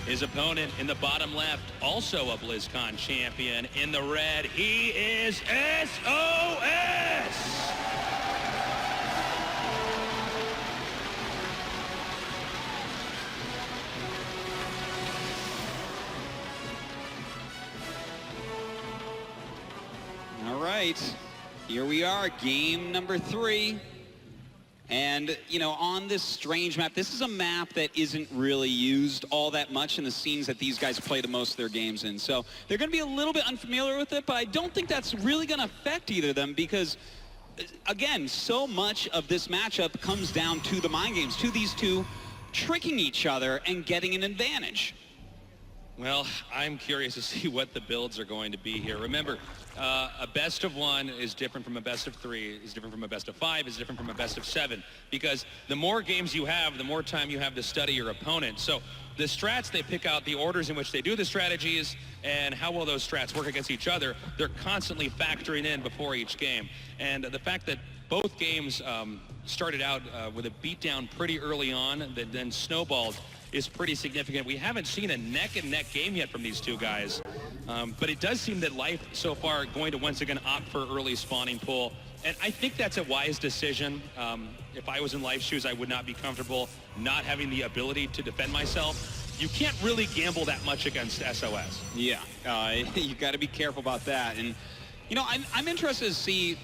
His opponent in the bottom left, also a BlizzCon champion. In the red, he is sOs! All right, here we are, game number 3. And, you know, on this strange map, this is a map that isn't really used all that much in the scenes that these guys play the most of their games in. So they're going to be a little bit unfamiliar with it, but I don't think that's really going to affect either of them because, again, so much of this matchup comes down to the mind games, to these two tricking each other and getting an advantage. Well, I'm curious to see what the builds are going to be here. Remember, a best of 1 is different from a best of 3, is different from a best of 5, is different from a best of 7, because the more games you have, the more time you have to study your opponent. So the strats, they pick out the orders in which they do the strategies and how well those strats work against each other. They're constantly factoring in before each game. And the fact that both games started out with a beatdown pretty early on that then snowballed is pretty significant. We haven't seen a neck-and-neck game yet from these two guys, but it does seem that Life so far going to once again opt for early spawning pool, and I think that's a wise decision. If I was in Life's shoes, I would not be comfortable not having the ability to defend myself. You can't really gamble that much against sOs. Yeah, you got to be careful about that. And, you know, I'm interested to see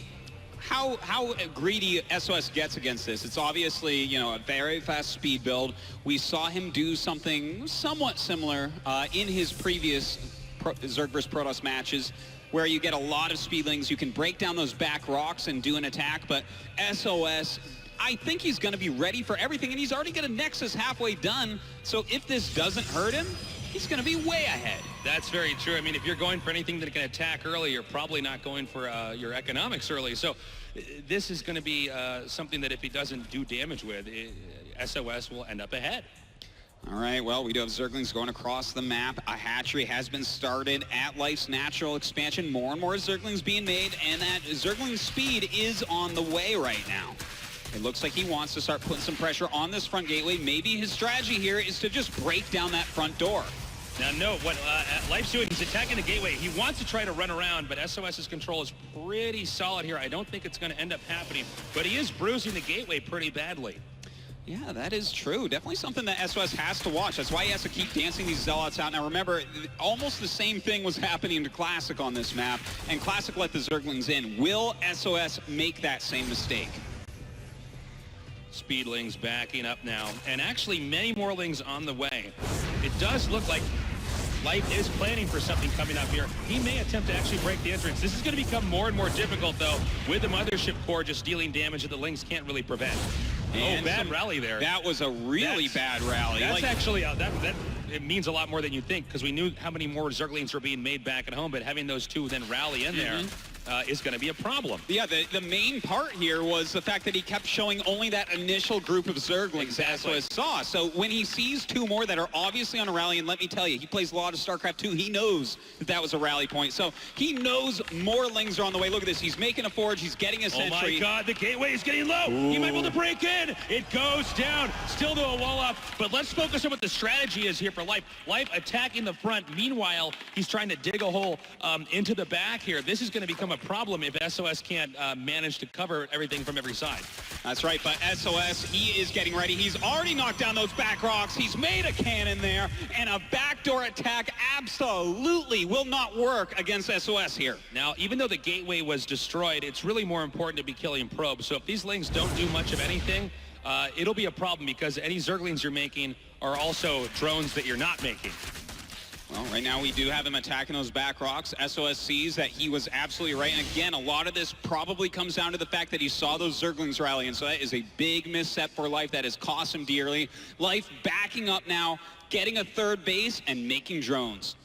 how greedy sOs gets against this. It's obviously, you know, a very fast speed build. We saw him do something somewhat similar in his previous Zerg vs. Protoss matches, where you get a lot of speedlings. You can break down those back rocks and do an attack, but sOs, I think he's going to be ready for everything, and he's already got a Nexus halfway done, so if this doesn't hurt him, he's going to be way ahead. That's very true. I mean, if you're going for anything that can attack early, you're probably not going for your economics early. So this is going to be something that if he doesn't do damage with, sOs will end up ahead. All right, well, we do have Zerglings going across the map. A hatchery has been started at Life's natural expansion. More and more Zerglings being made, and that Zergling speed is on the way right now. It looks like he wants to start putting some pressure on this front gateway. Maybe his strategy here is to just break down that front door. Now, no, what Life's doing, he's attacking the gateway. He wants to try to run around, but sOs's control is pretty solid here. I don't think it's going to end up happening, but he is bruising the gateway pretty badly. Yeah, that is true. Definitely something that sOs has to watch. That's why he has to keep dancing these Zealots out. Now remember, almost the same thing was happening to Classic on this map, and Classic let the Zerglings in. Will sOs make that same mistake? Speedlings backing up now, and actually many more lings on the way. It does look like Life is planning for something coming up here. He may attempt to actually break the entrance. This is going to become more and more difficult, though, with the Mothership Core just dealing damage that the lings can't really prevent. And bad rally there. That was a really bad rally. That's actually, it means a lot more than you think, because we knew how many more Zerglings were being made back at home, but having those two then rally in there is going to be a problem. Yeah, the main part here was the fact that he kept showing only that initial group of Zerglings that sOs saw. So when he sees two more that are obviously on a rally, and let me tell you, he plays a lot of StarCraft 2, he knows that that was a rally point. So he knows more lings are on the way. Look at this, he's making a forge, he's getting a sentry. Oh my God, the gateway is getting low. Ooh. He might be able to break in. It goes down, still to a wall up. But let's focus on what the strategy is here for Life. Life attacking the front. Meanwhile, he's trying to dig a hole into the back here. This is going to become a problem if sOs can't manage to cover everything from every side. That's right, but sOs, he is getting ready. He's already knocked down those back rocks. He's made a cannon there, and a backdoor attack absolutely will not work against sOs here. Now, even though the gateway was destroyed, it's really more important to be killing probes. So if these lings don't do much of anything, it'll be a problem, because any Zerglings you're making are also drones that you're not making. Well, right now we do have him attacking those back rocks. sOs sees that he was absolutely right. And again, a lot of this probably comes down to the fact that he saw those Zerglings rally. And so that is a big misstep for Life that has cost him dearly. Life backing up now, getting a third base, and making drones.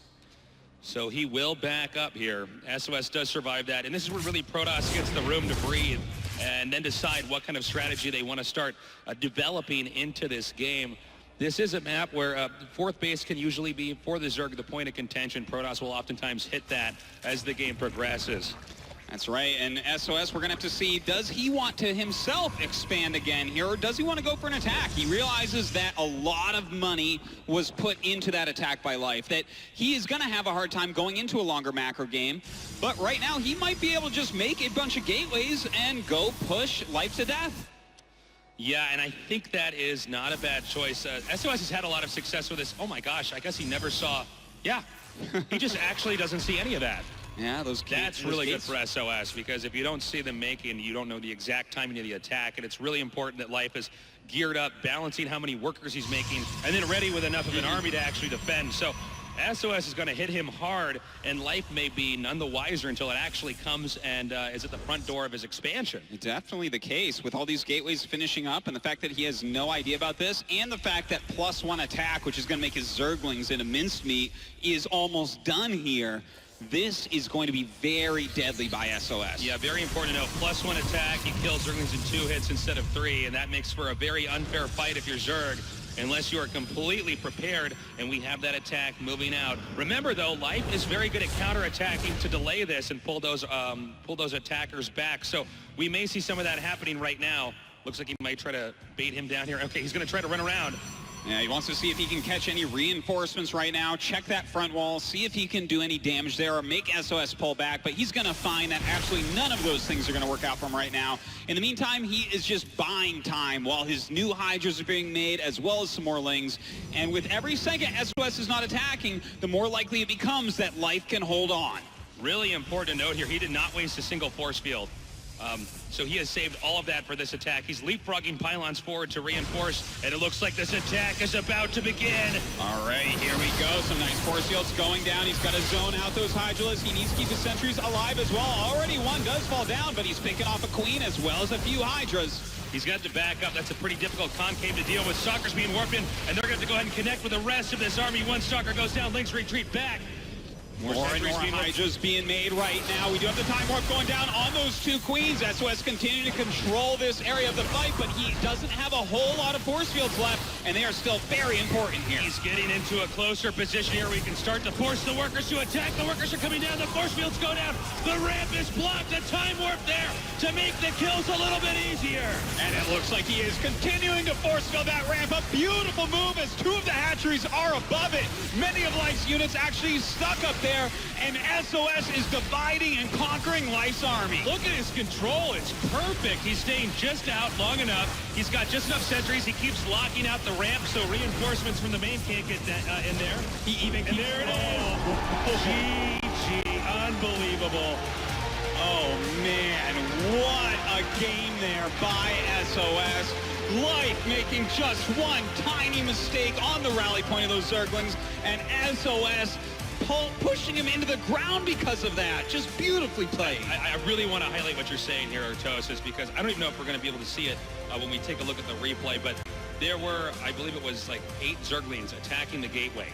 So he will back up here. sOs does survive that. And this is where really Protoss gets the room to breathe and then decide what kind of strategy they want to start developing into this game. This is a map where fourth base can usually be, for the Zerg, the point of contention. Protoss will oftentimes hit that as the game progresses. That's right, and SOS, we're going to have to see, does he want to himself expand again here, or does he want to go for an attack? He realizes that a lot of money was put into that attack by Life, that he is going to have a hard time going into a longer macro game, but right now he might be able to just make a bunch of gateways and go push Life to death. Yeah, and I think that is not a bad choice. SOS has had a lot of success with this. Oh my gosh, I guess he never saw, yeah, he just actually doesn't see any of that. Yeah, that's really good for SOS, because if you don't see them making, you don't know the exact timing of the attack, and it's really important that Life is geared up, balancing how many workers he's making, and then ready with enough of an army to actually defend. So SOS is going to hit him hard, and Life may be none the wiser until it actually comes and is at the front door of his expansion. Definitely the case, with all these gateways finishing up, and the fact that he has no idea about this, and the fact that +1 attack, which is going to make his Zerglings into mincemeat, is almost done here. This is going to be very deadly by SOS. Yeah, very important to know. +1 attack, he kills Zerglings in 2 hits instead of 3, and that makes for a very unfair fight if you're Zerg, unless you are completely prepared, and we have that attack moving out. Remember, though, Life is very good at counterattacking to delay this and pull those attackers back. So we may see some of that happening right now. Looks like he might try to bait him down here. Okay, he's going to try to run around. Yeah, he wants to see if he can catch any reinforcements right now, check that front wall, see if he can do any damage there or make SOS pull back, but he's going to find that absolutely none of those things are going to work out for him right now. In the meantime, he is just buying time while his new Hydras are being made, as well as some more Lings. And with every second SOS is not attacking, the more likely it becomes that Life can hold on. Really important to note here, he did not waste a single force field. So he has saved all of that for this attack. He's leapfrogging pylons forward to reinforce, and it looks like this attack is about to begin. All right, here we go. Some nice force fields going down. He's got to zone out those Hydralisks. He needs to keep the sentries alive as well. Already one does fall down, but he's picking off a Queen as well as a few Hydras. He's got to back up. That's a pretty difficult concave to deal with. Stalker's being warped in, and they're going to have to go ahead and connect with the rest of this army. One Stalker goes down, Lynx retreat back. More and more Hydras being made right now. We do have the time warp going down on those 2 Queens. SOS continuing to control this area of the fight, but he doesn't have a whole lot of force fields left, and they are still very important here. He's getting into a closer position here. We can start to force the workers to attack. The workers are coming down. The force fields go down. The ramp is blocked. A time warp there to make the kills a little bit easier. And it looks like he is continuing to force field that ramp. A beautiful move as 2 of the hatcheries are above it. Many of Life's units actually stuck up there, and SOS is dividing and conquering Life's army. Look at his control. It's perfect. He's staying just out long enough. He's got just enough sentries. He keeps locking out the ramp so reinforcements from the main can't get in there. He even keeps... there it is. GG. Unbelievable. Oh, man. What a game there by SOS. Life making just one tiny mistake on the rally point of those Zerglings, and SOS pushing him into the ground because of that. Just beautifully played. I really want to highlight what you're saying here, Artosis, because I don't even know if we're going to be able to see it when we take a look at the replay, but there were, I believe it was like 8 Zerglings attacking the gateway.